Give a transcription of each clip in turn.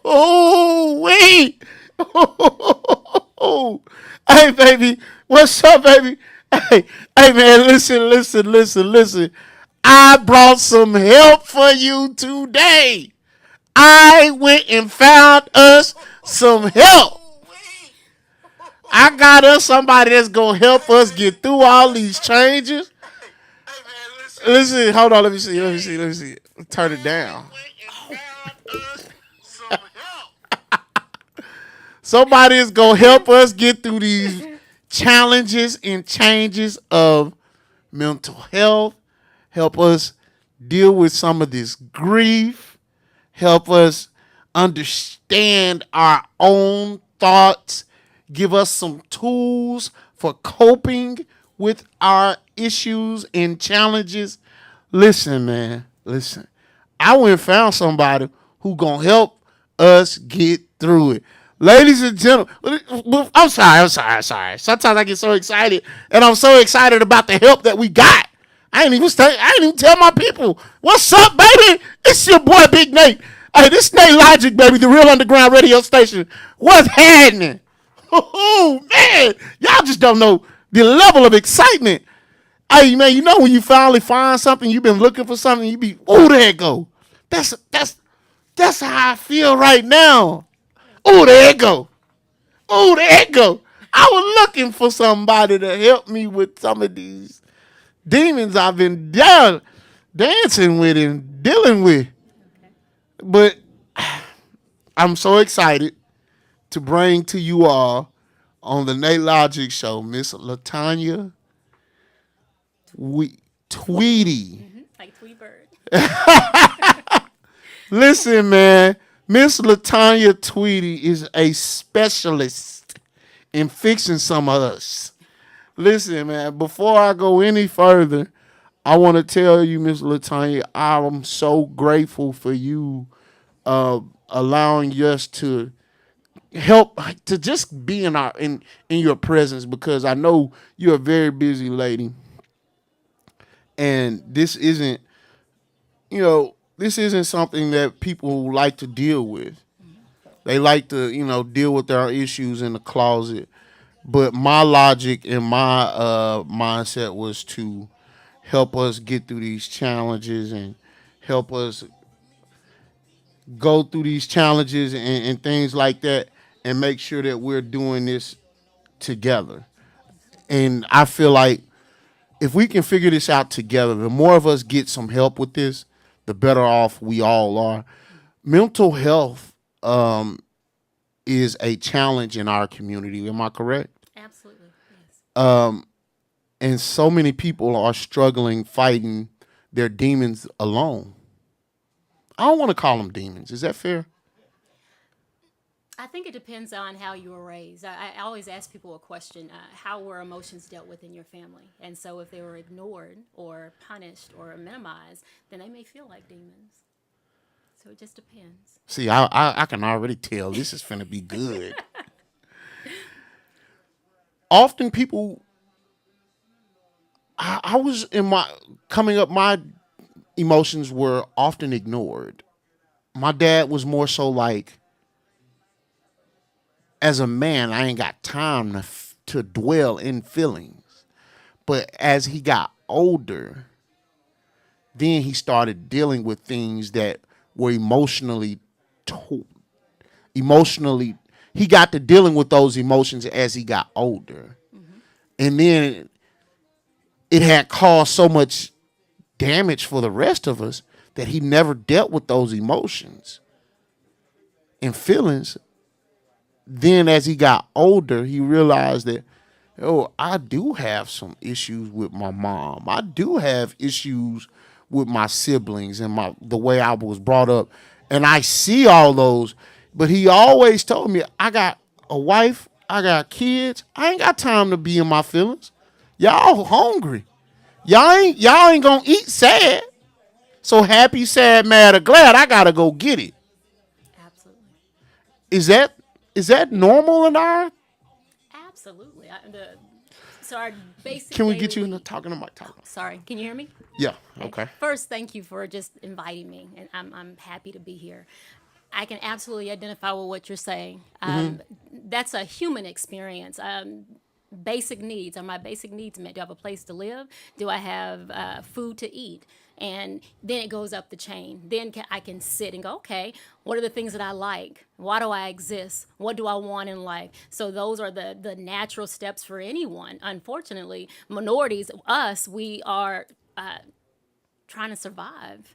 Oh, wait. Oh, hey, baby. What's up, baby? Hey, man, listen. I brought some help for you today. I went and found us some help. I got us somebody that's going to help us get through all these changes. Listen, hold on. Let me see. Turn it down. Somebody is going to help us get through these challenges and changes of mental health, help us deal with some of this grief, help us understand our own thoughts, give us some tools for coping with our issues and challenges. Listen, man, listen. I went and found somebody who gonna help us get through it. Ladies and gentlemen, I'm sorry. Sometimes I get so excited, and I'm so excited about the help that we got. I ain't even tell my people. What's up, baby? It's your boy Big Nate. Hey, this NATELOGIC, baby, the real underground radio station. What's happening? Oh, man. Y'all just don't know the level of excitement. Hey, man, you know when you finally find something, you've been looking for something, you be, oh, there it go. That's how I feel right now. Oh, there it go. Oh, there it go. I was looking for somebody to help me with some of these demons I've been dancing with and dealing with. But I'm so excited to bring to you all on the NATELOGIC show, Miss LaTonia Tweedy. Like Tweety Bird. Listen, man, Miss LaTonia Tweedy is a specialist in fixing some of us. Listen, man, before I go any further, I want to tell you, Miss LaTonia, I'm so grateful for you allowing us to help to just be in your presence, because I know you're a very busy lady, and this isn't something that people like to deal with. They like to deal with their issues in the closet. But my logic and my mindset was to help us get through these challenges and help us go through these challenges and things like that, and make sure that we're doing this together. And I feel like if we can figure this out together, the more of us get some help with this, the better off we all are. Mental health is a challenge in our community. Am I correct? Absolutely. Yes. And so many people are struggling, fighting their demons alone. I don't want to call them demons. Is that fair? I think it depends on how you were raised. I always ask people a question: how were emotions dealt with in your family? And so, if they were ignored or punished or minimized, then they may feel like demons. So it just depends. See, I can already tell this is finna be good. Often people, I was in my coming up, my emotions were often ignored. My dad was more so like, as a man, I ain't got time to dwell in feelings. But as he got older, then he started dealing with things that were emotionally, he got to dealing with those emotions as he got older. Mm-hmm. And then it had caused so much damage for the rest of us that he never dealt with those emotions and feelings. Then as he got older, he realized that, oh, I do have some issues with my mom. I do have issues with my siblings and the way I was brought up. And I see all those. But he always told me, I got a wife, I got kids. I ain't got time to be in my feelings. Y'all hungry. Y'all ain't gonna eat sad. So happy, sad, mad, or glad, I gotta go get it. Absolutely. Is that normal in our? Absolutely. So our basic. Can we get you in daily- the talking to Mike? Talking. Sorry, can you hear me? Yeah. Okay. First, thank you for just inviting me, and I'm happy to be here. I can absolutely identify with what you're saying. That's a human experience. Basic needs are my basic needs met. Do I have a place to live? Do I have food to eat? And then it goes up the chain. Then I can sit and go, okay, what are the things that I like? Why do I exist? What do I want in life? So those are the natural steps for anyone. Unfortunately, minorities, us, we are trying to survive.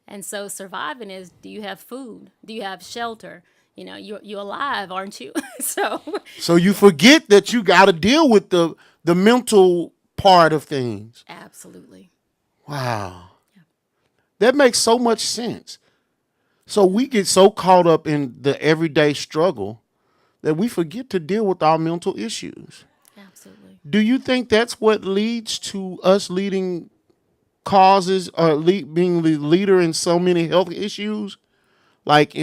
And so surviving is, do you have food? Do you have shelter? You know, you're alive, aren't you? So you forget that you got to deal with the mental part of things. Absolutely. Wow. That makes so much sense. So we get so caught up in the everyday struggle that we forget to deal with our mental issues. Absolutely. Do you think that's what leads to us leading causes or being the leader in so many health issues? Like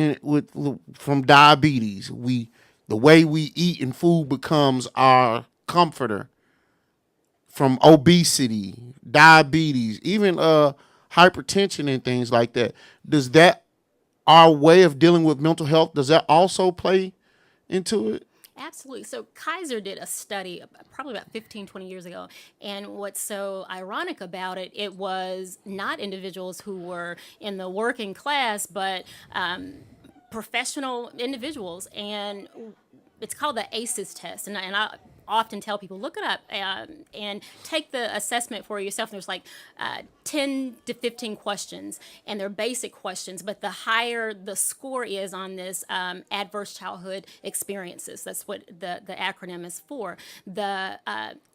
from diabetes, the way we eat and food becomes our comforter. From obesity, diabetes, even hypertension and things like that. Does that our way of dealing with mental health, does that also play into it? Absolutely. So Kaiser did a study probably about 15, 20 years ago. And what's so ironic about it, it was not individuals who were in the working class, but professional individuals. And it's called the ACEs test. And I often tell people, look it up and take the assessment for yourself. There's like 10 to 15 questions, and they're basic questions, but the higher the score is on this adverse childhood experiences, that's what the acronym is for, the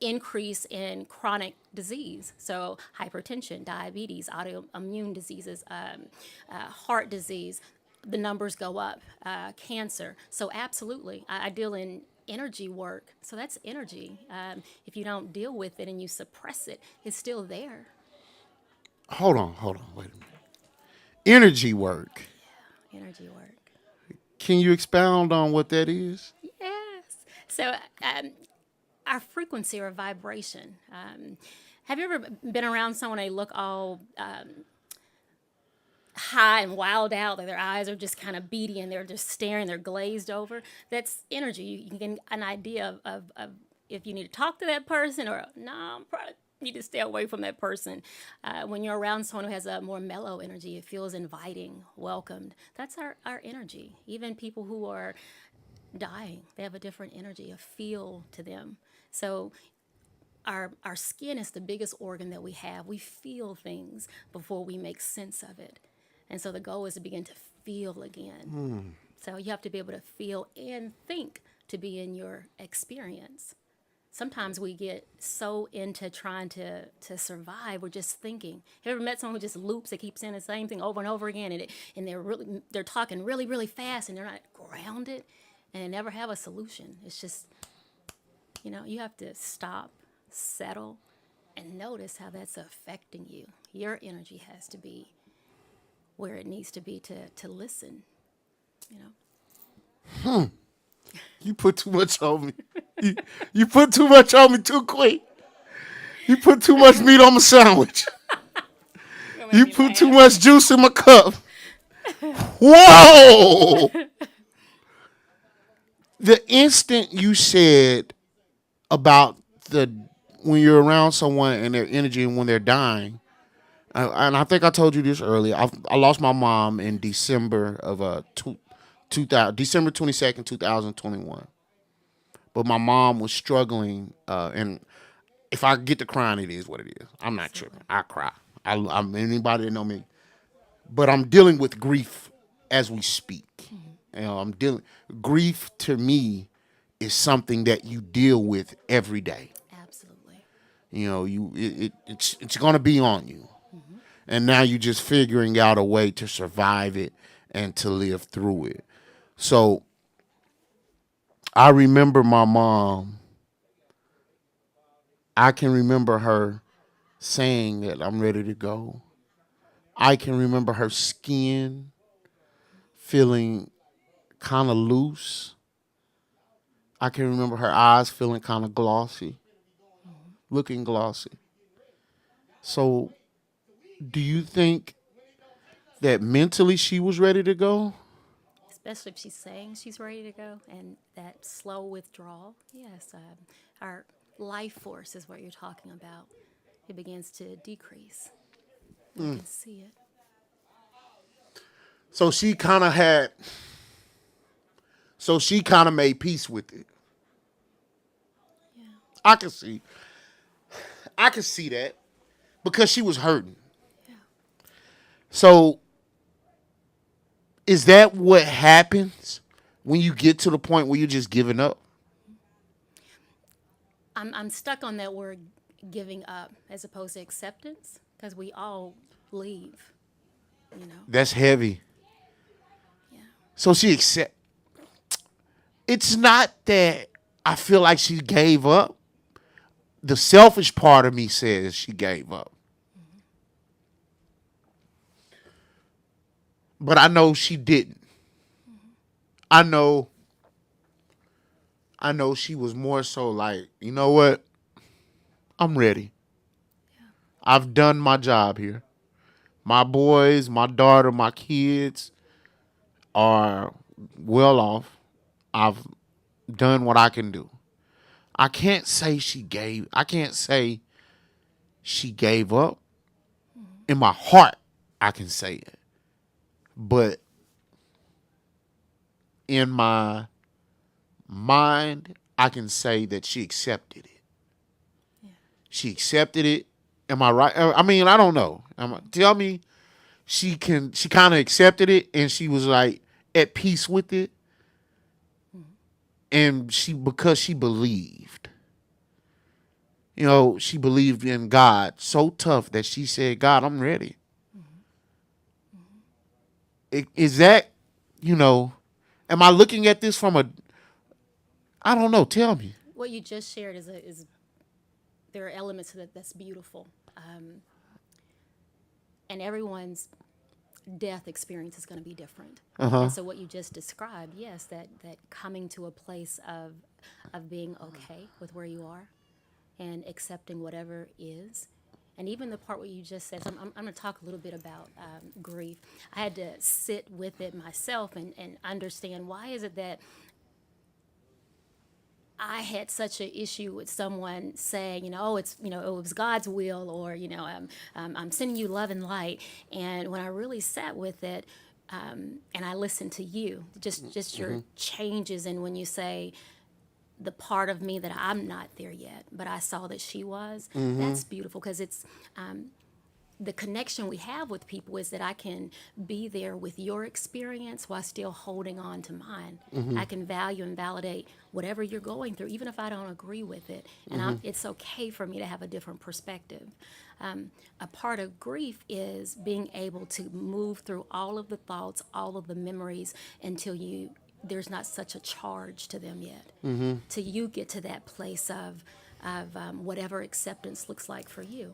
increase in chronic disease. So hypertension, diabetes, autoimmune diseases, heart disease, the numbers go up, cancer. So absolutely, I deal in energy work. So that's energy. If you don't deal with it and you suppress it, it's still there. Hold on, wait a minute. Energy work. Energy work. Can you expound on what that is? Yes. So our frequency or vibration. Have you ever been around someone, they look all high and wild out, like their eyes are just kind of beady and they're just staring, they're glazed over? That's energy. You can get an idea of if you need to talk to that person or no, I'm probably need to stay away from that person. When you're around someone who has a more mellow energy, it feels inviting, welcomed. That's our energy. Even people who are dying, they have a different energy, a feel to them. So our skin is the biggest organ that we have. We feel things before we make sense of it. And so the goal is to begin to feel again. So you have to be able to feel and think to be in your experience. Sometimes we get so into trying to survive, we're just thinking. Have you ever met someone who just loops, they keep saying the same thing over and over again, and they're talking really, really fast, and they're not grounded, and they never have a solution. It's just, you have to stop, settle, and notice how that's affecting you. Your energy has to be where it needs to be to listen, You put too much on me. You put too much on me too quick. You put too much meat on my sandwich. You put too much juice in my cup. Whoa! The instant you said about when you're around someone and their energy and when they're dying, and I think I told you this earlier. I lost my mom in December of 2000, December 22nd, 2021. But my mom was struggling, and if I get to crying, it is what it is. I'm not tripping. I cry. I'm anybody that know me, but I'm dealing with grief as we speak. Grief to me is something that you deal with every day. Absolutely. It's going to be on you. And now you're just figuring out a way to survive it and to live through it. So I remember my mom. I can remember her saying that I'm ready to go. I can remember her skin feeling kind of loose. I can remember her eyes feeling kind of glossy. looking glossy. So, do you think that mentally she was ready to go? Especially if she's saying she's ready to go and that slow withdrawal. Yes, our life force is what you're talking about. It begins to decrease. You can see it. So she kind of had. So she kind of made peace with it. Yeah. I can see. I can see that because she was hurting. Yeah. So is that what happens when you get to the point where you're just giving up? I'm stuck on that word giving up as opposed to acceptance because we all leave, you know. That's heavy. Yeah. So she accept. It's not that I feel like she gave up. The selfish part of me says she gave up. But I know she didn't. I know she was more so like, you know what? I'm ready. I've done my job here. My boys, my daughter, my kids are well off. I've done what I can do. I can't say she gave up. In my heart, I can say it. But in my mind, I can say that she accepted it. Yeah. She accepted it. Am I right? I mean, I don't know. Tell me she kind of accepted it and she was like at peace with it. And because she believed. You know, she believed in God so tough that she said, God, I'm ready. Is that, am I looking at this from I don't know, tell me. What you just shared is there are elements to that that's beautiful. And everyone's death experience is going to be different. And so what you just described, yes, that coming to a place of being okay with where you are and accepting whatever is. And even the part what you just said, so I'm going to talk a little bit about grief. I had to sit with it myself and understand why is it that I had such an issue with someone saying, oh, it's, it was God's will, or, I'm sending you love and light. And when I really sat with it, and I listened to you, just your changes, and when you say the part of me that I'm not there yet, but I saw that she was, that's beautiful because it's the connection we have with people is that I can be there with your experience while still holding on to mine. I can value and validate whatever you're going through, even if I don't agree with it. And it's okay for me to have a different perspective. A part of grief is being able to move through all of the thoughts, all of the memories until there's not such a charge to them yet. Till you get to that place of whatever acceptance looks like for you.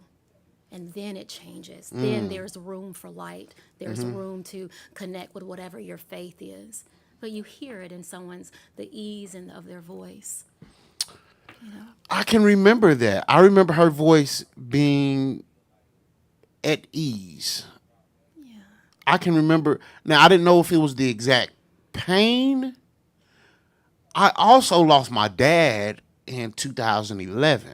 And then it changes. Then there's room for light. There's room to connect with whatever your faith is. But you hear it in the ease of their voice. I can remember that. I remember her voice being at ease. Yeah. I can remember. Now, I didn't know if it was the exact pain. I also lost my dad in 2011.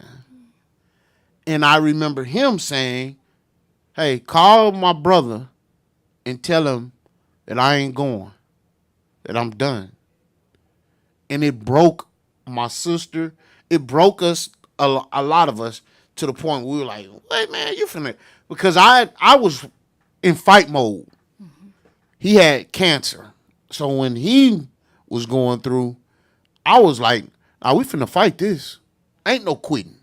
And I remember him saying, hey, call my brother and tell him that I ain't going, that I'm done. And it broke my sister. It broke us, a lot of us, to the point where we were like, wait, man, you finna. Because I was in fight mode. He had cancer. So when he was going through, I was like, nah, we finna fight this. Ain't no quitting.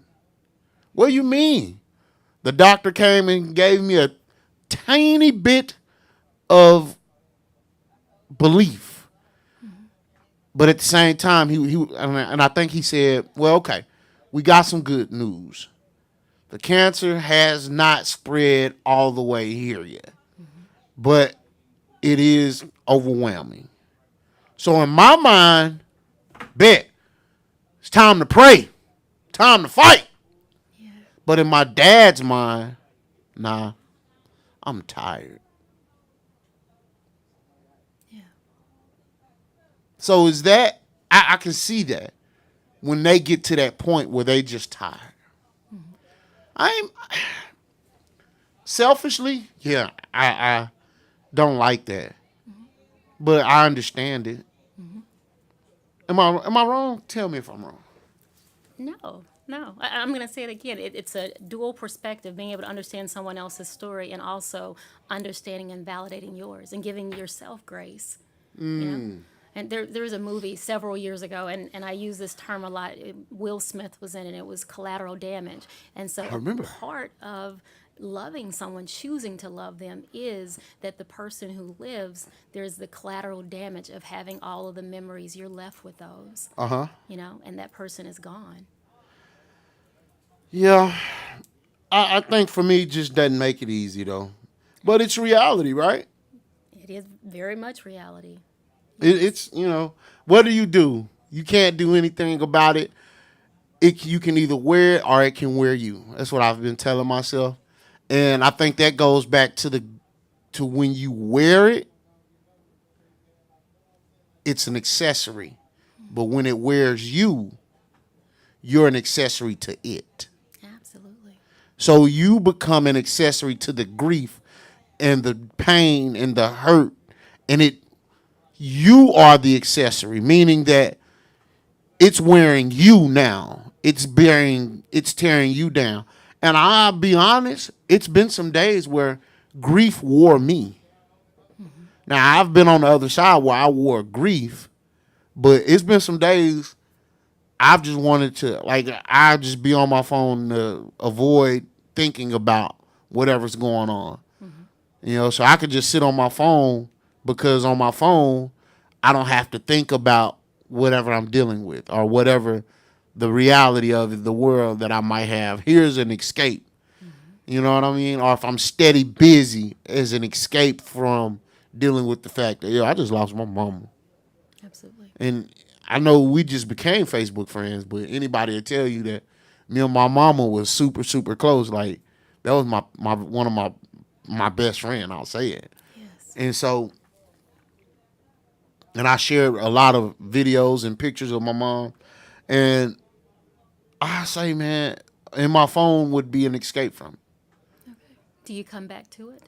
What do you mean? The doctor came and gave me a tiny bit of belief. But at the same time, he and I think he said, well, okay, we got some good news. The cancer has not spread all the way here yet. But it is overwhelming. So in my mind, bet, it's time to pray. Time to fight. Yeah. But in my dad's mind, nah, I'm tired. Yeah. So is that, I can see that when they get to that point where they just tired. I'm selfishly, yeah, I don't like that. But I understand it. Am I wrong? Tell me if I'm wrong. No, no. I'm going to say it again. It's a dual perspective, being able to understand someone else's story and also understanding and validating yours and giving yourself grace. You know? And there was a movie several years ago, and I use this term a lot. Will Smith was in it. It was collateral damage. And so I remember. a part of loving someone, choosing to love them, is that the person who lives, there's the collateral damage of having all of the memories. You're left with those, Uh-huh. and that person is gone. Yeah. I think for me, it just doesn't make it easy, though. But it's reality, right? It is very much reality. It's, what do? You can't do anything about it. You can either wear it or it can wear you. That's what I've been telling myself. And I think that goes back to when you wear it, it's an accessory. But when it wears you, you're an accessory to it. Absolutely. So you become an accessory to the grief and the pain and the hurt. And you are the accessory, meaning that it's wearing you now. It's tearing you down. And I'll be honest, it's been some days where grief wore me. Now, I've been on the other side where I wore grief, but it's been some days I've just wanted to, I just be on my phone to avoid thinking about whatever's going on. So I could just sit on my phone because on my phone, I don't have to think about whatever I'm dealing with or whatever the reality of the world that I might have. Here's an escape. You know what I mean? Or if I'm steady busy as an escape from dealing with the fact that, I just lost my mama. Absolutely. And I know we just became Facebook friends, but anybody will tell you that me and my mama was super, super close. Like, that was my one of my best friend, I'll say it. Yes. And so, and I shared a lot of videos and pictures of my mom. And I say, man, and my phone would be an escape from it Okay. Do you come back to it?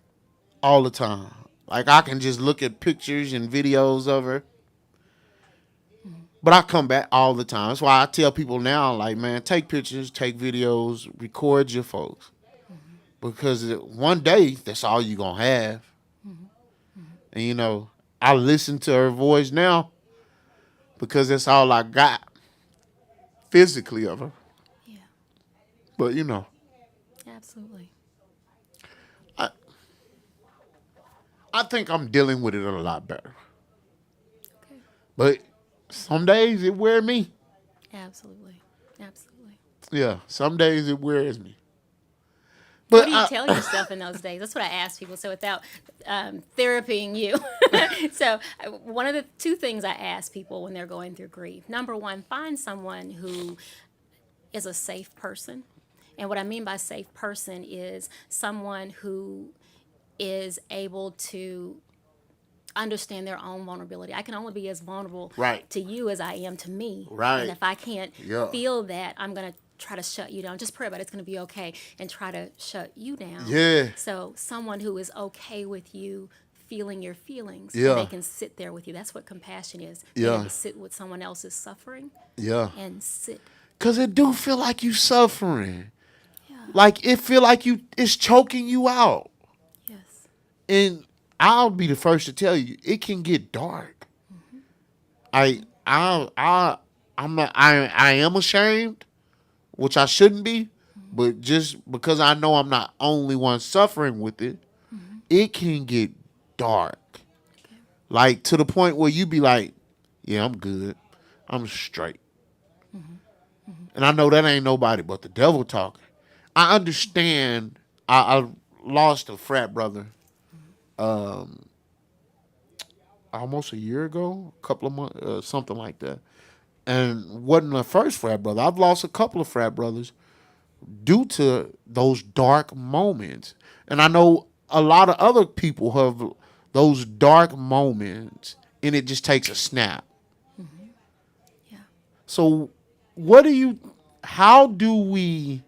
all the time. Like, I can just look at pictures and videos of her. But I come back all the time. That's why I tell people now, like, man, take pictures, take videos, record your folks. Because one day, that's all you're going to have. And, I listen to her voice now because that's all I got physically of her. Yeah. But, Absolutely. I, I think I'm dealing with it a lot better. Okay. But some days it wears me. Absolutely. Absolutely. Yeah, some days it wears me. What But do you tell yourself in those days? That's what I ask people. So without therapying you, so one of the two things I ask people when they're going through grief. Number one, find someone who is a safe person. And what I mean by safe person is someone who is able to understand their own vulnerability. I can only be as vulnerable Right. to you as I am to me. Right. And if I can't Yeah. feel that, I'm going to try to shut you down. Just pray about it. It's going to be okay, and try to shut you down. Yeah. So someone who is okay with you feeling your feelings, Yeah. and they can sit there with you. That's what compassion is. Yeah. Being able to sit with someone else's suffering Yeah. and sit. Because it do feel like you suffering. Yeah. Like, it feel like it's choking you out. Yes. And I'll be the first to tell you, it can get dark. I am ashamed, which I shouldn't be, but just because I know I'm not only one suffering with it, it can get dark. Okay. Like, to the point where you be like, yeah, I'm good. I'm straight. And I know that ain't nobody but the devil talking. I understand. I lost a frat brother almost a year ago, a couple of months, something like that. And wasn't the first frat brother. I've lost a couple of frat brothers. due to those dark moments. And I know a lot of other people have those dark moments and it just takes a snap. Yeah. So what do you how do we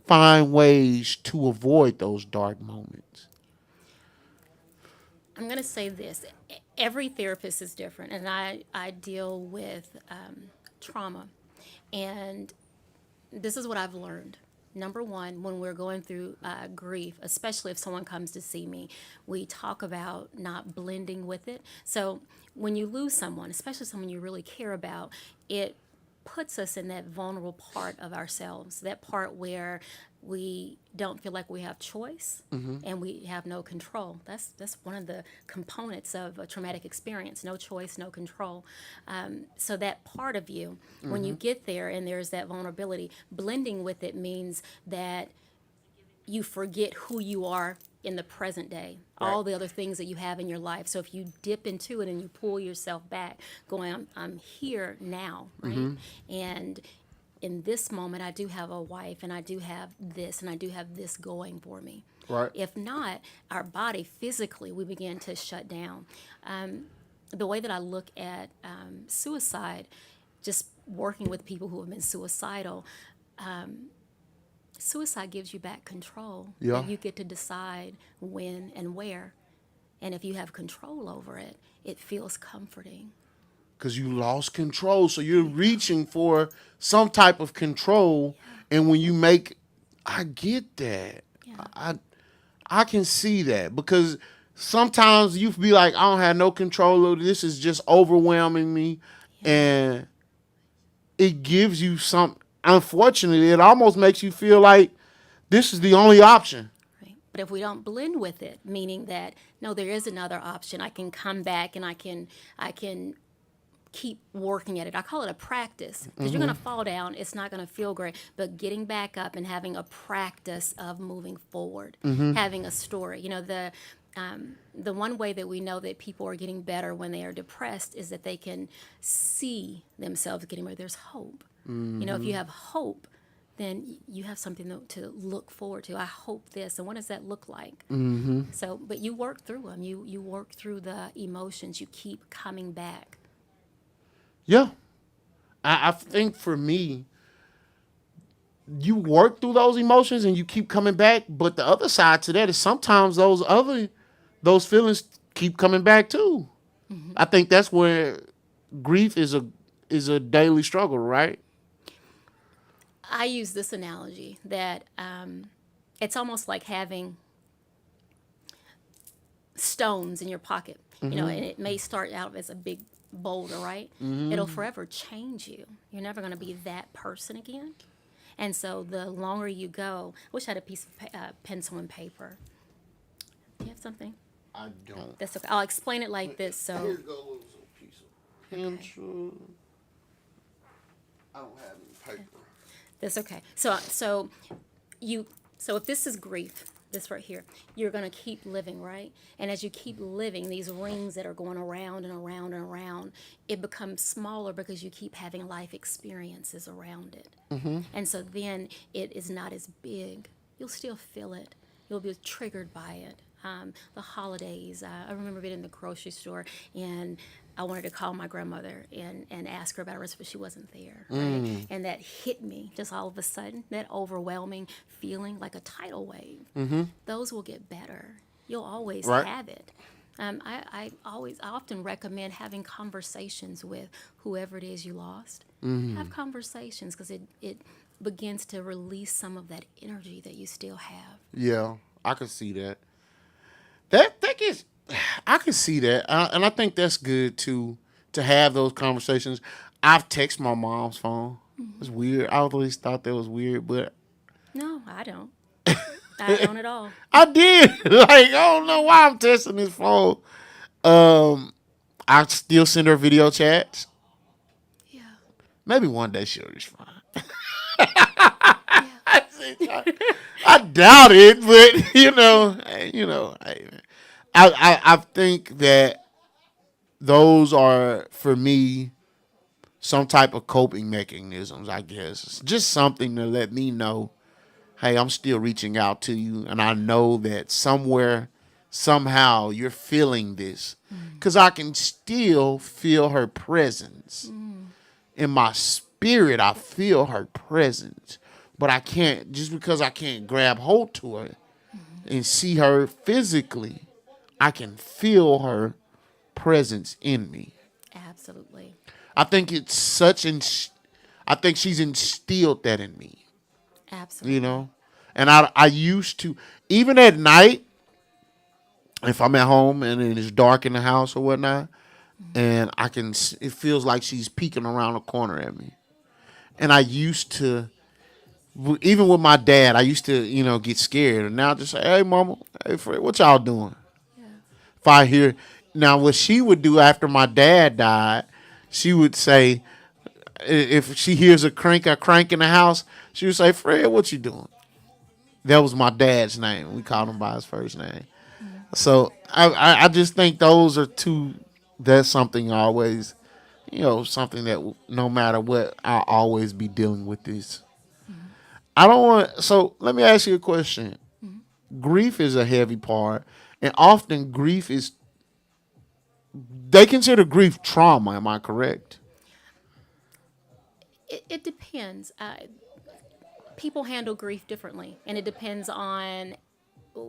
find ways to avoid those dark moments? I'm going to say this. Every therapist is different, and I deal with trauma. And this is what I've learned. Number one, when we're going through grief, especially if someone comes to see me, we talk about not blending with it. So when you lose someone, especially someone you really care about, it puts us in that vulnerable part of ourselves, that part where we don't feel like we have choice and we have no control. That's one of the components of a traumatic experience: no choice, no control. So that part of you, when you get there and there's that vulnerability, blending with it means that you forget who you are in the present day, all the other things that you have in your life. So if you dip into it and you pull yourself back, going, I'm here now, right? And in this moment, I do have a wife and I do have this and I do have this going for me. Right. If not, our body physically, we begin to shut down. The way that I look at suicide, just working with people who have been suicidal, suicide gives you back control. Yeah. And you get to decide when and where. And if you have control over it, it feels comforting. Because you lost control. So you're reaching for some type of control. And when you make, I get that. Yeah. I can see that. Because sometimes you be like, I don't have no control over this. Is just overwhelming me. And it gives you some, unfortunately, it almost makes you feel like this is the only option. Right. But if we don't blend with it, meaning that no, there is another option. I can come back and I can keep working at it. I call it a practice because you're going to fall down. It's not going to feel great, but getting back up and having a practice of moving forward, having a story. You know, the one way that we know that people are getting better when they are depressed is that they can see themselves getting better. There's hope. You know, if you have hope, then you have something to look forward to. I hope this, and what does that look like? So, but you work through them. You work through the emotions. You keep coming back. Yeah. I think for me, you work through those emotions and you keep coming back. But the other side to that is sometimes those feelings keep coming back too. I think that's where grief is a daily struggle, right? I use this analogy that it's almost like having stones in your pocket, you know, and it may start out as a big boulder, right? It'll forever change you. You're never going to be that person again. And so the longer you go, I wish I had a piece of pencil and paper. Do you have something? I don't. That's okay. I'll explain it like this. So Here's a little piece of pencil. I don't have any paper. that's okay. So if this is grief, this right here, you're going to keep living, right? And as you keep living, these rings that are going around and around and around, it becomes smaller because you keep having life experiences around it. And so then it is not as big. You'll still feel it. You'll be triggered by it. The holidays, I remember being in the grocery store and I wanted to call my grandmother and ask her about her recipe, but she wasn't there, right? And that hit me just all of a sudden, that overwhelming feeling like a tidal wave. Those will get better. You'll always have it. I often recommend having conversations with whoever it is you lost. Have conversations because it begins to release some of that energy that you still have. Yeah, I can see that. That gets, I can see that, and I think that's good to have those conversations. I've texted my mom's phone. It's weird. I always thought that was weird, but No, I don't. I don't at all. I did. Like, I don't know why I'm testing this phone. I still send her video chats. Yeah. Maybe one day she'll respond. Yeah. I doubt it, but I think that those are for me some type of coping mechanisms. I guess it's just something to let me know hey, I'm still reaching out to you, and I know that somewhere, somehow, you're feeling this, because I can still feel her presence in my spirit. I feel her presence, but I can't, just because I can't grab hold to her and see her physically, I can feel her presence in me. Absolutely. I think it's such I think she's instilled that in me, you Absolutely. know? And I used to, even at night, if I'm at home and it's dark in the house or whatnot, and it feels like she's peeking around the corner at me. And I used to, even with my dad, I used to, get scared. And now I just say, hey, mama, hey, Fred, what y'all doing? Yeah. If I hear, now what she would do after my dad died, she would say, if she hears a crank in the house, she would say, Fred, what you doing? That was my dad's name. We called him by his first name. So I just think those are two. That's something always, something that no matter what, I'll always be dealing with this. I don't want. So let me ask you a question. Grief is a heavy part, and often grief is. They consider grief trauma. Am I correct? It depends. People handle grief differently, and it depends on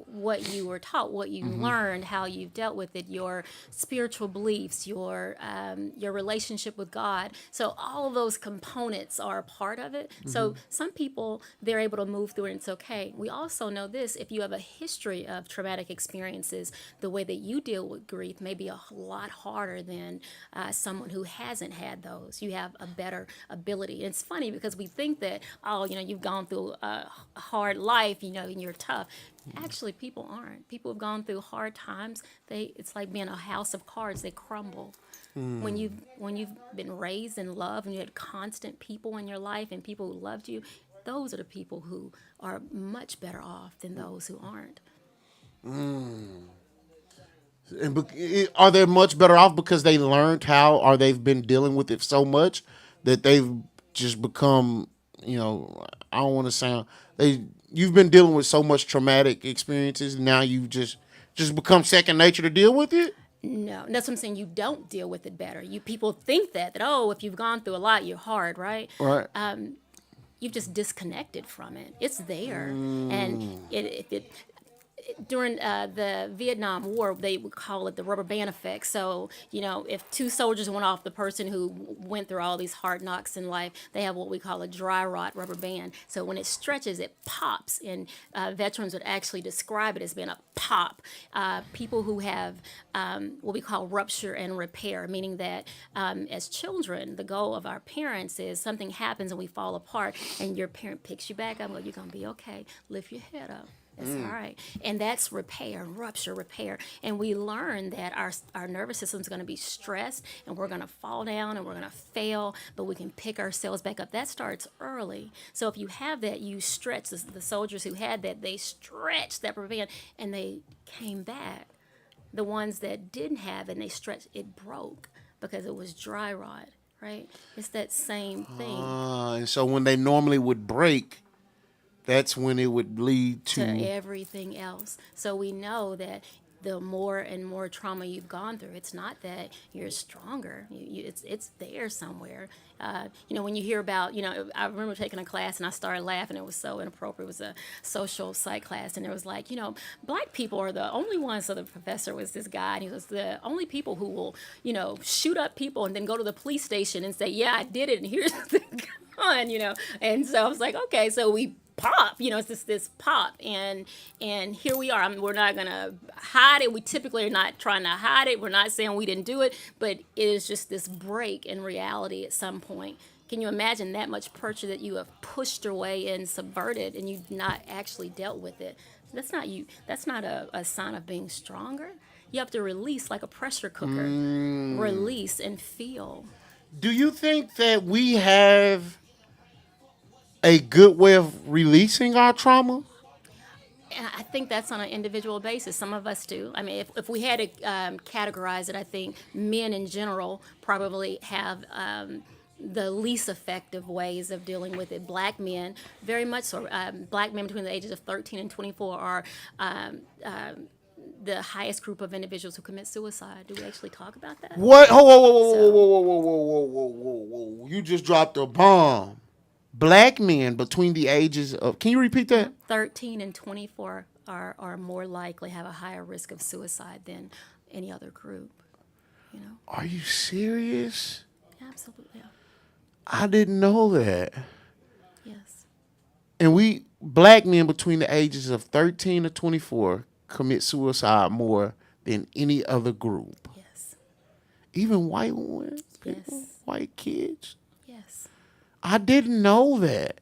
what you were taught, what you learned, how you've dealt with it, your spiritual beliefs, your relationship with God. So all of those components are a part of it. So some people, they're able to move through it and it's okay. We also know this: if you have a history of traumatic experiences, the way that you deal with grief may be a lot harder than someone who hasn't had those. You have a better ability. And it's funny because we think that, oh, you've gone through a hard life, and you're tough. Actually, people aren't. People have gone through hard times. It's like being a house of cards. They crumble. When you've been raised in love and you had constant people in your life and people who loved you, those are the people who are much better off than those who aren't. And are they much better off because they learned how, or they've been dealing with it so much that they've just become, I don't want to sound, you've been dealing with so much traumatic experiences, now you've just become second nature to deal with it? No, that's what I'm saying. You don't deal with it better. You people think that oh, if you've gone through a lot, you're hard, right? Right. You've just disconnected from it. It's there, and it during the Vietnam War, they would call it the rubber band effect. So, if two soldiers went off, the person who went through all these hard knocks in life, they have what we call a dry rot rubber band. So when it stretches, it pops, and veterans would actually describe it as being a pop. People who have what we call rupture and repair, meaning that as children, the goal of our parents is something happens and we fall apart, and your parent picks you back up. Well, you're gonna be okay. Lift your head up. It's all right. And that's repair, rupture, repair. And we learn that our nervous system is going to be stressed and we're going to fall down and we're going to fail, but we can pick ourselves back up. That starts early. So if you have that, you stretch. The soldiers who had that, they stretched that prevent and they came back. The ones that didn't have it and they stretched, it broke because it was dry rot, right? It's that same thing. And so when they normally would break, that's when it would lead To to. everything else. So we know that the more and more trauma you've gone through, it's not that you're stronger. It's there somewhere. When you hear about, I remember taking a class and I started laughing. It was so inappropriate. It was a social psych class, and it was like, black people are the only ones. So the professor was this guy, and he was the only people who will, shoot up people and then go to the police station and say, yeah, I did it, and here's the gun, And so I was like, okay, so we pop, it's this pop, and here we are. I mean, we're not gonna hide it. We typically are not trying to hide it. We're not saying we didn't do it, but it is just this break in reality at some point. Can you imagine that much pressure that you have pushed your way and subverted, and you've not actually dealt with it? That's not you. That's not a sign of being stronger. You have to release like a pressure cooker. Release and feel. Do you think that we have a good way of releasing our trauma? And I think that's on an individual basis. Some of us do. I mean, if we had to categorize it, I think men in general probably have the least effective ways of dealing with it. Black men, very much so. Black men between the ages of 13 and 24 are the highest group of individuals who commit suicide. Do we actually talk about that? What? Whoa, whoa, whoa, whoa, So- whoa, whoa, whoa, whoa, whoa, whoa, whoa, whoa! You just dropped a bomb. Black men between the ages of, can you repeat that? 13 and 24 are more likely, have a higher risk of suicide than any other group. You know, Are you serious? absolutely. I didn't know that. Yes. And black men between the ages of 13 to 24 commit suicide more than any other group. Yes. Even white ones, Yes. white kids. Yes. I didn't know that.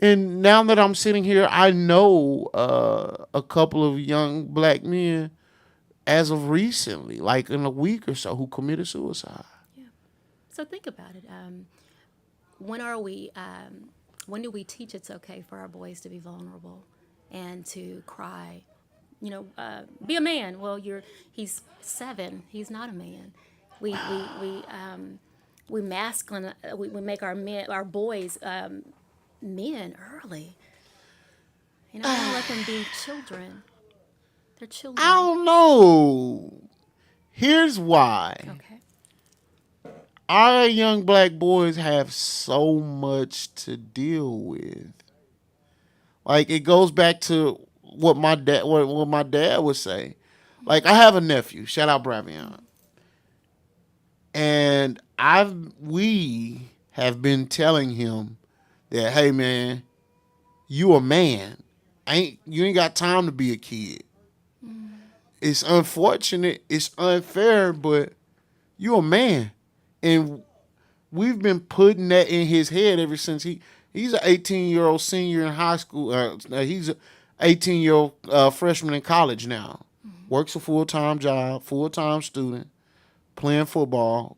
And now that I'm sitting here, I know a couple of young black men as of recently, like in a week or so, who committed suicide. Yeah. So think about it. When are we? When do we teach it's okay for our boys to be vulnerable and to cry? You know, be a man. Well, he's 7. He's not a man. We masculine. We make our boys men early. You know, don't let them be children. They're children. I don't know. Here's why. Okay. Our young black boys have so much to deal with. Like, it goes back to what my dad would say. Like, I have a nephew. Shout out Bravion. And we have been telling him that, hey man, you a man. You ain't got time to be a kid. It's unfortunate, it's unfair, but you a man. And we've been putting that in his head ever since he's an 18-year-old senior in high school. He's an 18-year-old freshman in college now. Works a full-time job, full-time student, playing football.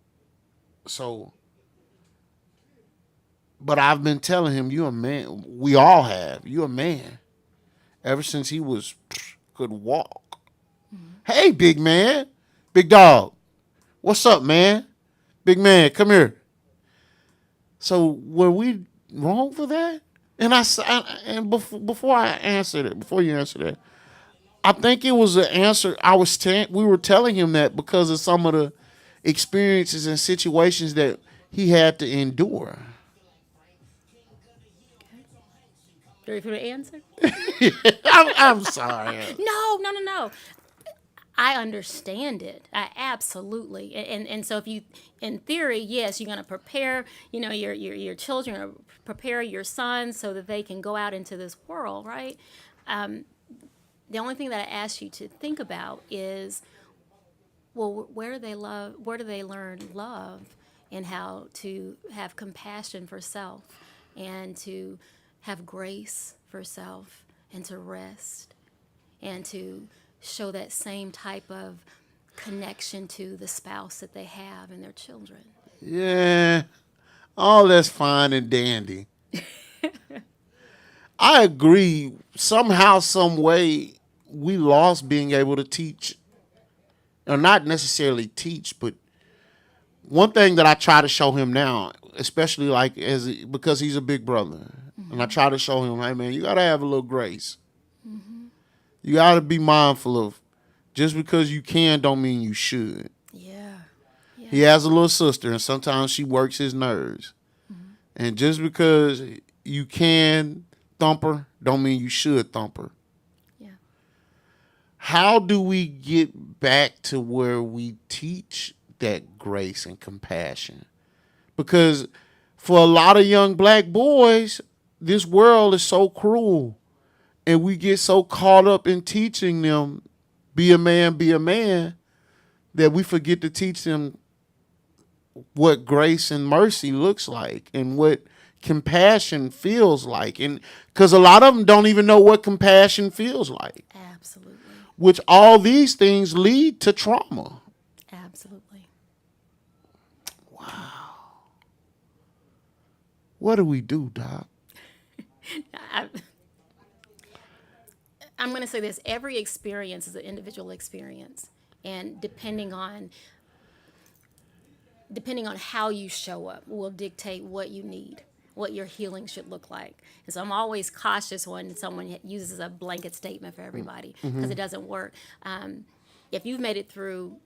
So, but I've been telling him, you a man. We all have. You a man. Ever since he could walk. Hey, big man. Big dog. What's up, man? Big man, come here. So were we wrong for that? And before you answer that, I think it was an answer. We were telling him that because of some of the experiences and situations that he had to endure. Ready for the answer? I'm sorry. No. I understand it. I absolutely. And so if you, in theory, yes, you're going to prepare, you know, your children, or prepare your sons so that they can go out into this world, right? The only thing that I ask you to think about is, well, where do they learn love and how to have compassion for self and to have grace for self and to rest and to show that same type of connection to the spouse that they have and their children. Yeah, all that's fine and dandy. I agree. Somehow, some way, we lost being able to teach, or not necessarily teach, but one thing that I try to show him now, especially because he's a big brother, and I try to show him, hey man, you gotta have a little grace. You gotta be mindful of, just because you can don't mean you should. Yeah. He has a little sister, and sometimes she works his nerves. And just because you can thump her don't mean you should thump her. Yeah. How do we get back to where we teach that grace and compassion? Because for a lot of young black boys, this world is so cruel. And we get so caught up in teaching them, be a man, that we forget to teach them what grace and mercy looks like and what compassion feels like. And because a lot of them don't even know what compassion feels like. Absolutely. Which all these things lead to trauma. Absolutely. What do we do, Doc? I'm going to say this. Every experience is an individual experience. And depending on depending on how you show up, will dictate what you need, what your healing should look like. And so I'm always cautious when someone uses a blanket statement for everybody because it doesn't work. If you've made it through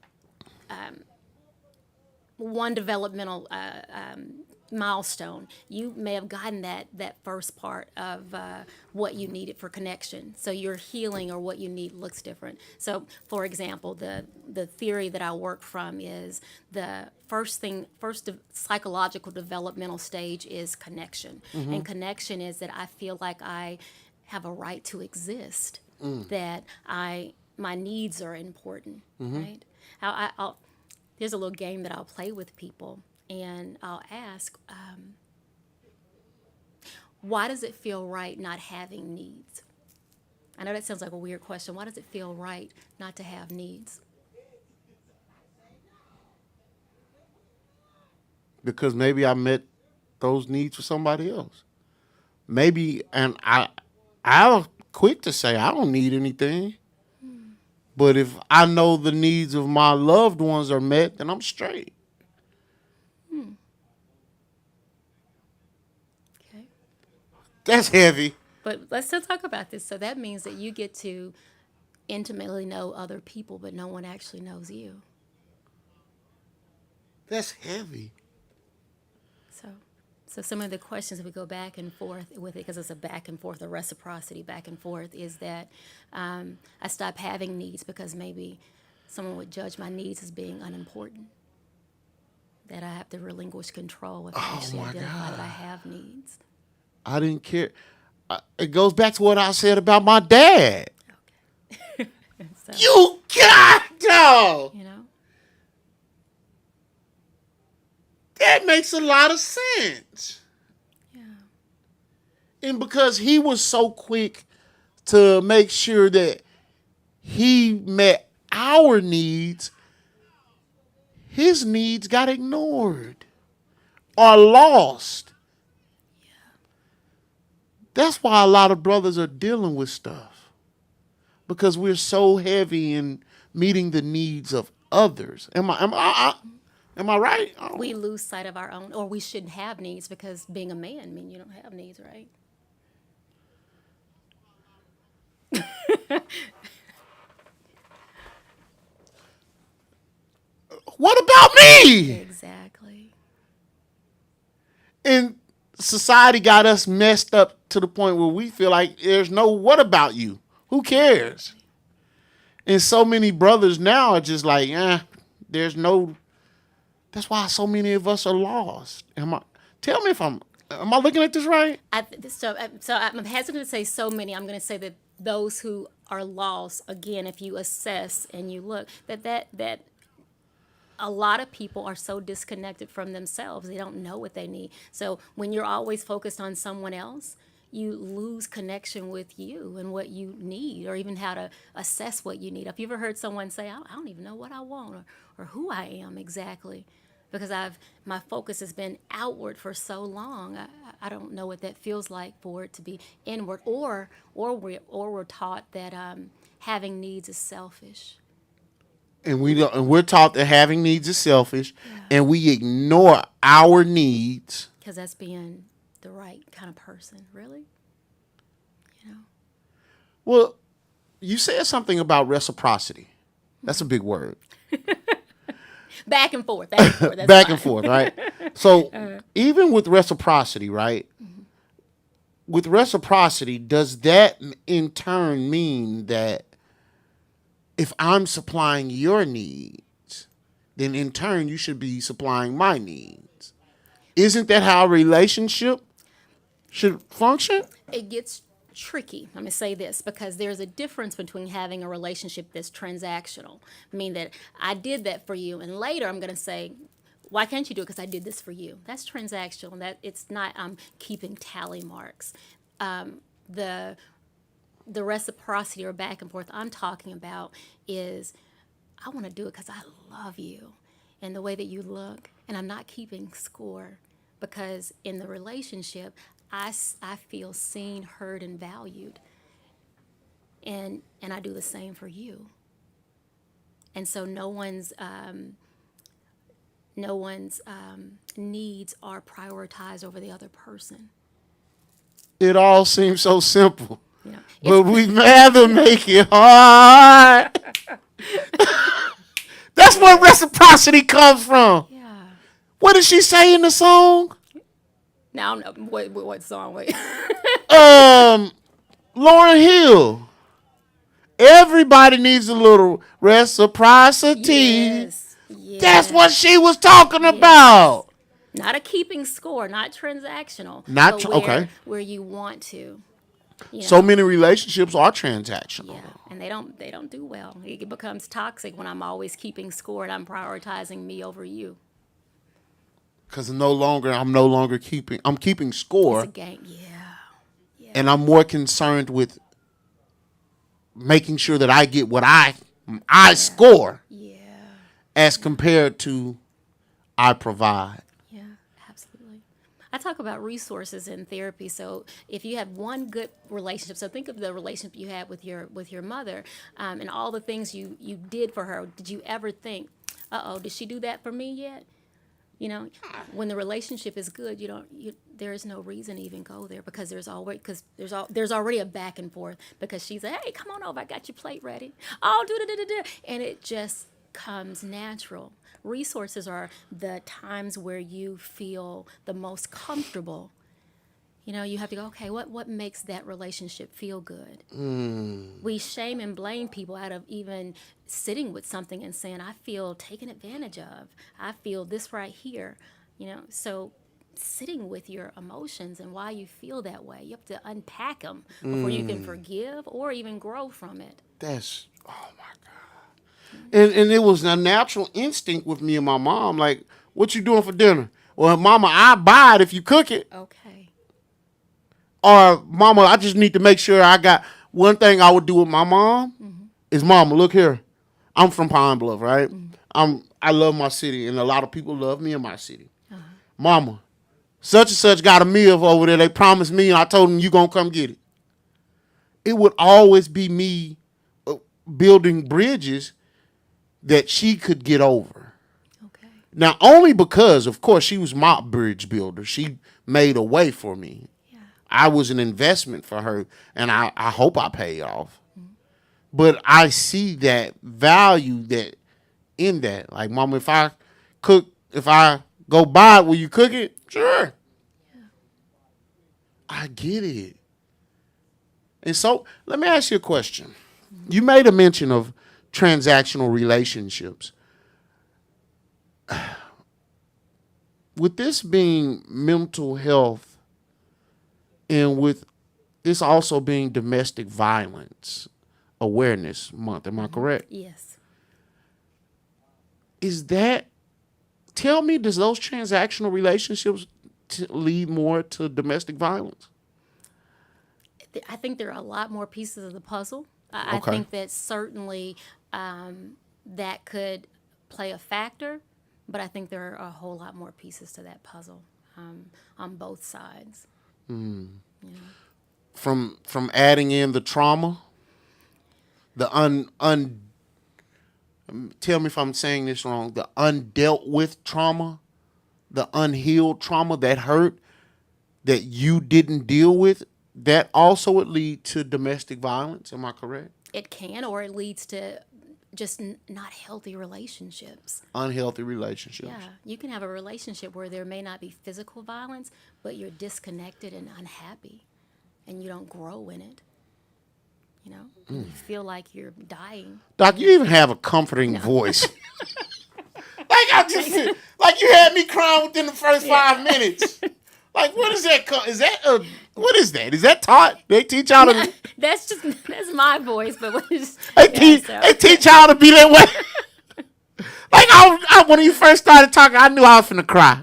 one developmental milestone, you may have gotten that first part of what you needed for connection. So your healing or what you need looks different. So, for example, the theory that I work from is the first psychological developmental stage is connection, and connection is that I feel like I have a right to exist, that my needs are important, right? There's a little game that I'll play with people, and I'll ask, why does it feel right not having needs? I know that sounds like a weird question. Why does it feel right not to have needs? Because maybe I met those needs for somebody else. Maybe, and I'm quick to say I don't need anything. But if I know the needs of my loved ones are met, then I'm straight. Okay. That's heavy. But let's still talk about this. So that means that you get to intimately know other people, but no one actually knows you. That's heavy. So some of the questions we go back and forth with it, because it's a back and forth, a reciprocity back and forth, is that I stop having needs because maybe someone would judge my needs as being unimportant. That I have to relinquish control if I actually identify that I have needs. I didn't care. It goes back to what I said about my dad. Okay. So, You got to. you know, That makes a lot of sense. yeah. And because he was so quick to make sure that he met our needs, his needs got ignored or lost. That's why a lot of brothers are dealing with stuff. Because we're so heavy in meeting the needs of others. Am I right? We lose sight of our own, or we shouldn't have needs because being a man means you don't have needs, right? What about me? Exactly. And society got us messed up to the point where we feel like there's no what about you. Who cares? And so many brothers now are just like, there's no. That's why so many of us are lost. Tell me if am I looking at this right? So I'm hesitant to say so many. I'm going to say that those who are lost, again, if you assess and you look, that a lot of people are so disconnected from themselves. They don't know what they need. So when you're always focused on someone else, you lose connection with you and what you need, or even how to assess what you need. Have you ever heard someone say, I don't even know what I want or who I am exactly? Because my focus has been outward for so long. I don't know what that feels like for it to be inward, or we're taught that having needs is selfish. And we're taught that having needs is selfish, and we ignore our needs. Because that's being the right kind of person, really. You know. Well, you said something about reciprocity. That's a big word. Back and forth. That's back fine. and forth, right? So even with reciprocity, right? Mm-hmm. With reciprocity, does that in turn mean that if I'm supplying your needs, then in turn you should be supplying my needs? Isn't that how a relationship should function? It gets tricky. Let me say this, because there's a difference between having a relationship that's transactional, meaning that I did that for you, and later I'm going to say, why can't you do it? Because I did this for you. That's transactional. That it's not keeping tally marks. The reciprocity or back and forth I'm talking about is I want to do it because I love you and the way that you look, and I'm not keeping score, because in the relationship I feel seen, heard, and valued, and I do the same for you. And so no one's no one's needs are prioritized over the other person. It all seems so simple, You know, but we'd rather make it hard. That's where reciprocity comes from. yeah. What did she say in the song? Now I don't know what song. Wait. Lauryn Hill. Everybody needs a little reciprocity. Yes. That's what she was talking about. Not a keeping score, not transactional. Not but okay. Where you want to. You know, So many relationships are transactional. yeah, and they don't do well. It becomes toxic when I'm always keeping score and I'm prioritizing me over you. Because I'm no longer keeping score. It's a game. Yeah. And I'm more concerned with making sure that I get what I score Yeah. as compared to I provide. Yeah, absolutely. I talk about resources in therapy. So if you have one good relationship, so think of the relationship you had with your mother, and all the things you did for her. Did you ever think, did she do that for me yet? You know, when the relationship is good, there is no reason to even go there because there's already a back and forth because she's like, hey, come on over, I got your plate ready. Oh, do, and it just comes natural. Resources are the times where you feel the most comfortable. You know, you have to go, okay, what makes that relationship feel good? We shame and blame people out of even sitting with something and saying, I feel taken advantage of. I feel this right here. You know, so sitting with your emotions and why you feel that way, you have to unpack them before you can forgive or even grow from it. Oh my God. And it was a natural instinct with me and my mom. Like, what you doing for dinner? Well, mama, I buy it if you cook it. Okay. Or, mama, I just need to make sure I got one thing I would do with my mom is, mama, look here. I'm from Pine Bluff, right? I love my city, and a lot of people love me in my city. Mama, such and such got a meal over there. They promised me, and I told them you gonna come get it. It would always be me building bridges that she could get over. Okay. Now, only because, of course, she was my bridge builder. She made a way for me. I was an investment for her, and I hope I pay off. But I see that value in that. Like, mama, if I go buy it, will you cook it? Sure. Yeah. I get it. And so, let me ask you a question. You made a mention of transactional relationships. With this being mental health, and with this also being Domestic Violence Awareness Month, am I correct? Yes. Tell me, does those transactional relationships lead more to domestic violence? I think there are a lot more pieces of the puzzle. Okay. I think that certainly that could play a factor, but I think there are a whole lot more pieces to that puzzle on both sides. Yeah. From adding in the trauma, the tell me if I'm saying this wrong, the undealt with trauma, the unhealed trauma, that hurt that you didn't deal with, that also would lead to domestic violence. Am I correct? It can, or it leads to just not healthy relationships. Unhealthy relationships. Yeah, you can have a relationship where there may not be physical violence, but you're disconnected and unhappy, and you don't grow in it. You know, you feel like you're dying. Doc, you even have a comforting voice. Like you had me crying within the first 5 minutes. Like, what is that? What is that? Is that taught? They teach y'all to. That's my voice, but what is? They teach y'all to be that way. Like when you first started talking, I knew I was finna cry.